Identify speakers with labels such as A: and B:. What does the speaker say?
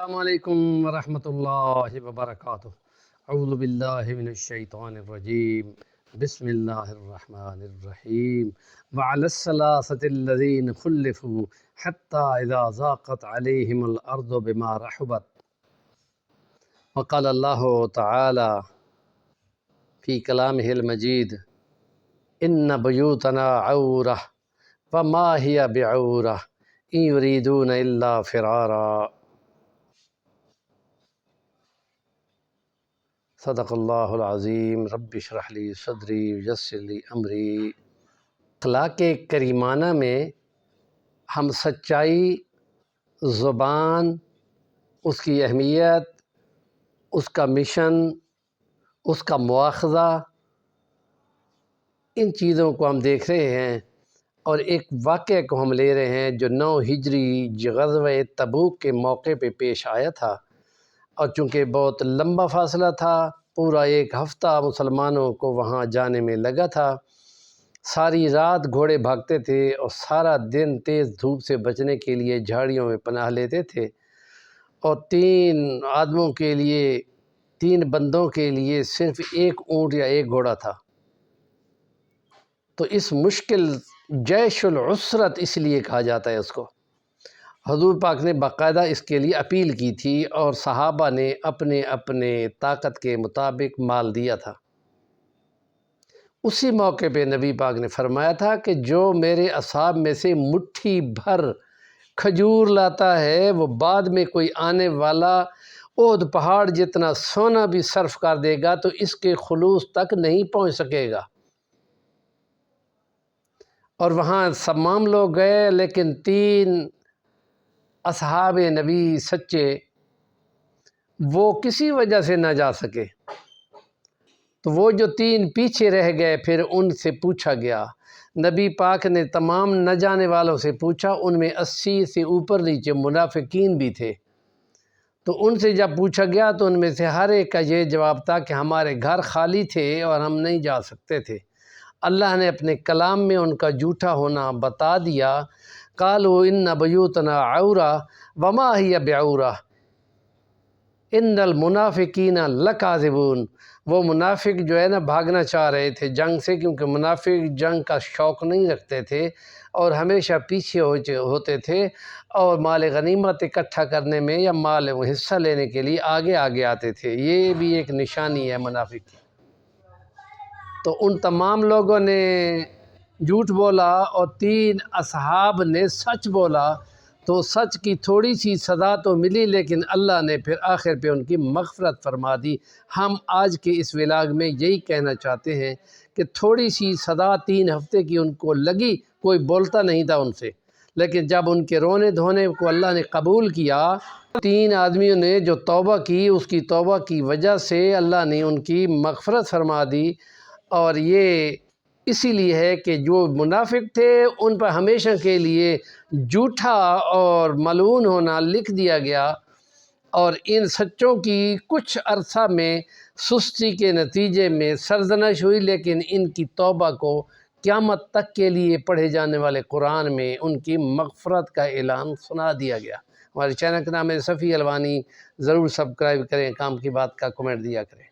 A: السلام علیکم ورحمۃ اللہ وبرکاتہ۔ اعوذ باللہ من الشیطان الرجیم، بسم اللہ الرحمن الرحیم۔ وعلی الثلاثة الذین خلفوا حتی اذا ضاقت علیہم الارض بما رحبت، وقال اللہ تعالی فی کلامہ المجید ان بیوتنا عورہ وما ہی بعورہ ان یریدون الا فرارا۔ صدق اللہ العظیم۔ رب اشرح لی صدری ویسر لی امری۔ اخلاق کریمانہ میں ہم سچائی، زبان، اس کی اہمیت، اس کا مشن، اس کا مواخذہ، ان چیزوں کو ہم دیکھ رہے ہیں، اور ایک واقعہ کو ہم لے رہے ہیں جو 9 ہجری غزوہ تبوک کے موقع پہ پیش آیا تھا، اور چونکہ بہت لمبا فاصلہ تھا، پورا 1 ہفتہ مسلمانوں کو وہاں جانے میں لگا تھا۔ ساری رات گھوڑے بھاگتے تھے اور سارا دن تیز دھوپ سے بچنے کے لیے جھاڑیوں میں پناہ لیتے تھے، اور 3 آدموں کے لیے، 3 بندوں کے لیے صرف 1 اونٹ یا 1 گھوڑا تھا۔ تو اس مشکل جیش العسرت اس لیے کہا جاتا ہے اس کو۔ حضور پاک نے باقاعدہ اس کے لیے اپیل کی تھی، اور صحابہ نے اپنے اپنے طاقت کے مطابق مال دیا تھا۔ اسی موقع پہ نبی پاک نے فرمایا تھا کہ جو میرے اصحاب میں سے مٹھی بھر کھجور لاتا ہے، وہ بعد میں کوئی آنے والا احد پہاڑ جتنا سونا بھی صرف کر دے گا تو اس کے خلوص تک نہیں پہنچ سکے گا۔ اور وہاں تمام لوگ گئے، لیکن 3 اصحاب نبی سچے وہ کسی وجہ سے نہ جا سکے، تو وہ جو 3 پیچھے رہ گئے، پھر ان سے پوچھا گیا۔ نبی پاک نے تمام نہ جانے والوں سے پوچھا، ان میں 80 سے اوپر نیچے منافقین بھی تھے، تو ان سے جب پوچھا گیا تو ان میں سے ہر ایک کا یہ جواب تھا کہ ہمارے گھر خالی تھے اور ہم نہیں جا سکتے تھے۔ اللہ نے اپنے کلام میں ان کا جھوٹا ہونا بتا دیا۔ قالوا ان بیوتنا عورہ وما ہی بعورہ ان المنافقین لکاذبون۔ وہ منافق جو ہے نا بھاگنا چاہ رہے تھے جنگ سے، کیونکہ منافق جنگ کا شوق نہیں رکھتے تھے اور ہمیشہ پیچھے ہوتے تھے، اور مال غنیمت اکٹھا کرنے میں یا مال حصہ لینے کے لیے آگے آگے آتے تھے۔ یہ بھی ایک نشانی ہے منافق کی۔ تو ان تمام لوگوں نے جھوٹ بولا اور 3 اصحاب نے سچ بولا، تو سچ کی تھوڑی سی سزا تو ملی، لیکن اللہ نے پھر آخر پہ ان کی مغفرت فرما دی۔ ہم آج کے اس ولاگ میں یہی کہنا چاہتے ہیں کہ تھوڑی سی سزا 3 ہفتے کی ان کو لگی، کوئی بولتا نہیں تھا ان سے، لیکن جب ان کے رونے دھونے کو اللہ نے قبول کیا، 3 آدمیوں نے جو توبہ کی، اس کی توبہ کی وجہ سے اللہ نے ان کی مغفرت فرما دی۔ اور یہ اسی لیے ہے کہ جو منافق تھے ان پر ہمیشہ کے لیے جھوٹا اور ملعون ہونا لکھ دیا گیا، اور ان سچوں کی کچھ عرصہ میں سستی کے نتیجے میں سرزنش ہوئی، لیکن ان کی توبہ کو قیامت تک کے لیے پڑھے جانے والے قرآن میں ان کی مغفرت کا اعلان سنا دیا گیا۔ ہمارے چینل کا نام ہے صفی الوانی، ضرور سبسکرائب کریں، کام کی بات کا کمنٹ دیا کریں۔